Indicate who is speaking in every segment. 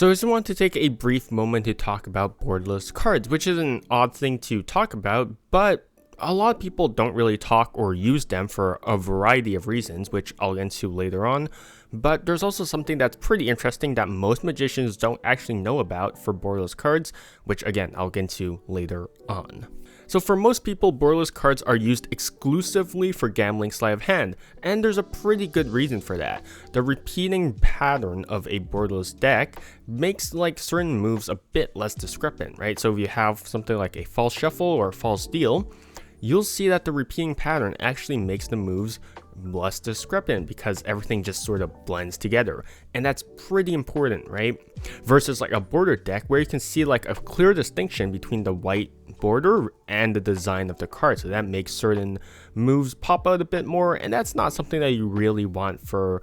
Speaker 1: So I just want to take a brief moment to talk about borderless cards, which is an odd thing to talk about, but a lot of people don't really talk or use them for a variety of reasons, which I'll get into later on. But there's also something that's pretty interesting that most magicians don't actually know about for borderless cards, which again, I'll get into later on. So for most people, borderless cards are used exclusively for gambling sleight of hand, and there's a pretty good reason for that. The repeating pattern of a borderless deck makes certain moves a bit less discrepant, right? So if you have something like a false shuffle or a false deal, you'll see that the repeating pattern actually makes the moves less discrepant because everything just sort of blends together, and that's pretty important, right? Versus like a border deck where you can see like a clear distinction between the white border and the design of the card, so that makes certain moves pop out a bit more, and that's not something that you really want for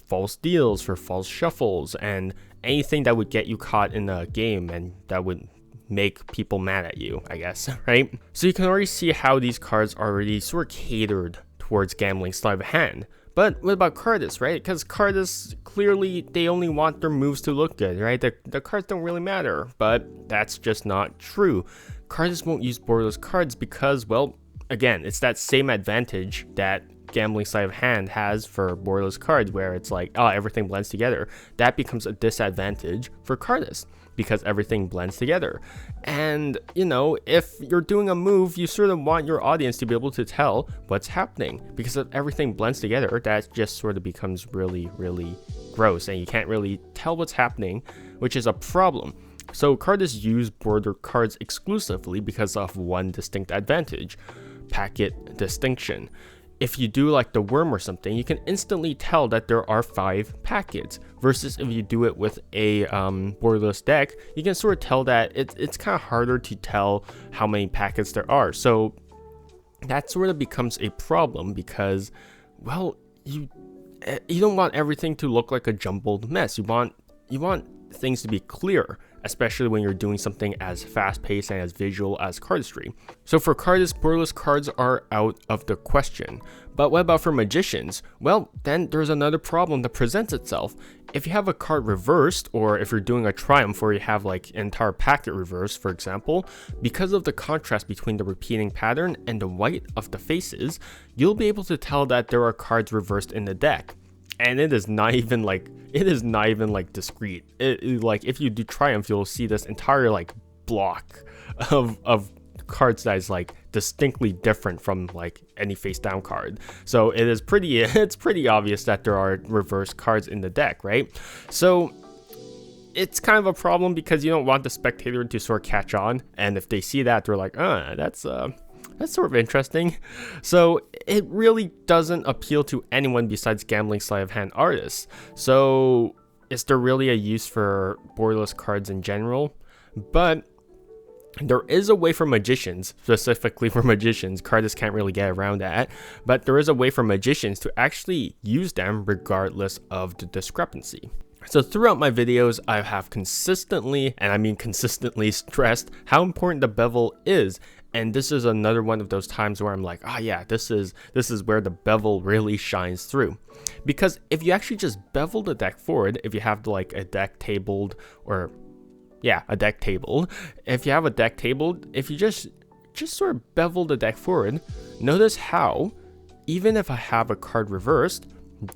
Speaker 1: false deals, for false shuffles, and anything that would get you caught in a game and that would make people mad at you, I guess, right? So you can already see how these cards are already sort of catered towards gambling sleight of hand. But what about cardists, right? Because cardists, clearly, they only want their moves to look good, right? The cards don't really matter, but that's just not true. Cardists won't use borderless cards because, well, again, it's that same advantage that gambling sleight of hand has for borderless cards, where it's like, oh, everything blends together. That becomes a disadvantage for cardists because everything blends together. And, you know, if you're doing a move, you sort of want your audience to be able to tell what's happening, because if everything blends together, that just sort of becomes really, really gross, and you can't really tell what's happening, which is a problem. So cardists use border cards exclusively because of one distinct advantage: packet distinction. If you do like the worm or something, you can instantly tell that there are 5 packets, versus if you do it with a borderless deck, you can sort of tell that it's kind of harder to tell how many packets there are. So that sort of becomes a problem because, well, you don't want everything to look like a jumbled mess. You want things to be clear, especially when you're doing something as fast-paced and as visual as cardistry. So for cardists, borderless cards are out of the question. But what about for magicians? Well, then there's another problem that presents itself. If you have a card reversed, or if you're doing a triumph where you have like an entire packet reversed, for example, because of the contrast between the repeating pattern and the white of the faces, you'll be able to tell that there are cards reversed in the deck. And it is not even like discrete. Like if you do triumph, you'll see this entire like block of cards that is like distinctly different from like any face down card. So it's pretty obvious that there are reversed cards in the deck, right? So it's kind of a problem because you don't want the spectator to sort of catch on, and if they see that, they're like, that's sort of interesting. So it really doesn't appeal to anyone besides gambling sleight of hand artists. So is there really a use for borderless cards in general? But there is a way for magicians, specifically for magicians. Cardists can't really get around that, but there is a way for magicians to actually use them regardless of the discrepancy. So throughout my videos, I have consistently, and I mean consistently, stressed how important the bevel is. And this is another one of those times where I'm like, yeah, this is where the bevel really shines through. Because if you actually just bevel the deck forward, if you have like a deck tabled, if you have a deck tabled, if you just sort of bevel the deck forward, notice how, even if I have a card reversed,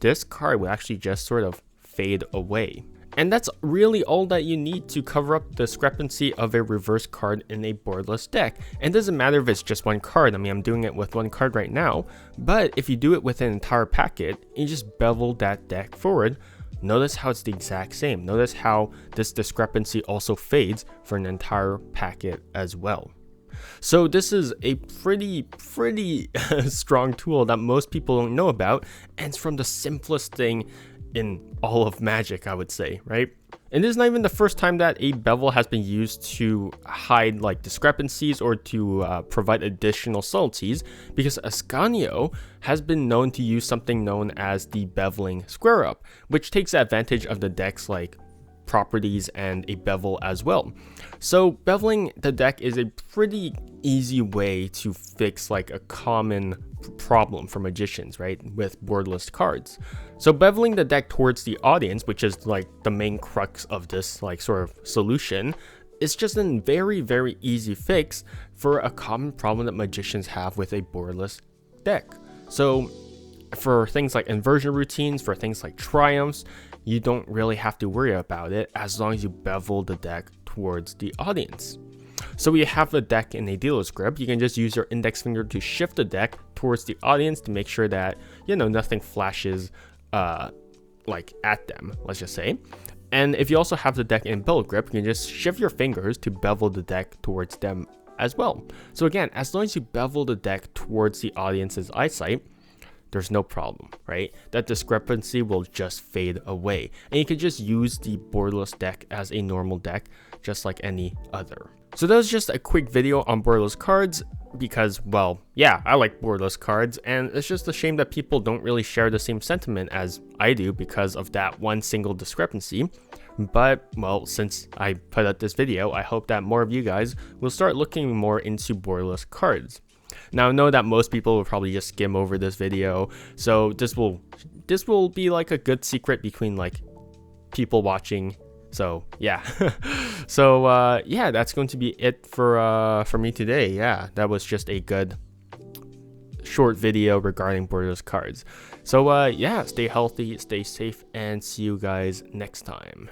Speaker 1: this card will actually just sort of fade away. And that's really all that you need to cover up the discrepancy of a reverse card in a borderless deck. And it doesn't matter if it's just one card. I mean, I'm doing it with one card right now, but if you do it with an entire packet, you just bevel that deck forward, notice how it's the exact same. Notice how this discrepancy also fades for an entire packet as well. So this is a pretty strong tool that most people don't know about, and it's from the simplest thing in all of Magic, I would say, right? And this is not even the first time that a bevel has been used to hide like discrepancies or to provide additional subtleties, because Ascanio has been known to use something known as the beveling square up, which takes advantage of the deck's like properties and a bevel as well. So beveling the deck is a pretty easy way to fix like a common problem for magicians, right, with borderless cards. So beveling the deck towards the audience, which is like the main crux of this like sort of solution, is just a very easy fix for a common problem that magicians have with a borderless deck. So for things like inversion routines, for things like triumphs, you don't really have to worry about it as long as you bevel the deck towards the audience. So we have the deck in a dealer's grip. You can just use your index finger to shift the deck towards the audience to make sure that, you know, nothing flashes like at them, let's just say. And if you also have the deck in bevel grip, you can just shift your fingers to bevel the deck towards them as well. So again, as long as you bevel the deck towards the audience's eyesight, there's no problem, right? That discrepancy will just fade away. And you can just use the borderless deck as a normal deck, just like any other. So that was just a quick video on borderless cards because, well, yeah, I like borderless cards, and it's just a shame that people don't really share the same sentiment as I do because of that one single discrepancy. But, well, since I put out this video, I hope that more of you guys will start looking more into borderless cards. Now, I know that most people will probably just skim over this video, so this will be like a good secret between like people watching. So yeah, so yeah, that's going to be it for me today. Yeah, that was just a good short video regarding borderless cards. So yeah, stay healthy, stay safe, and see you guys next time.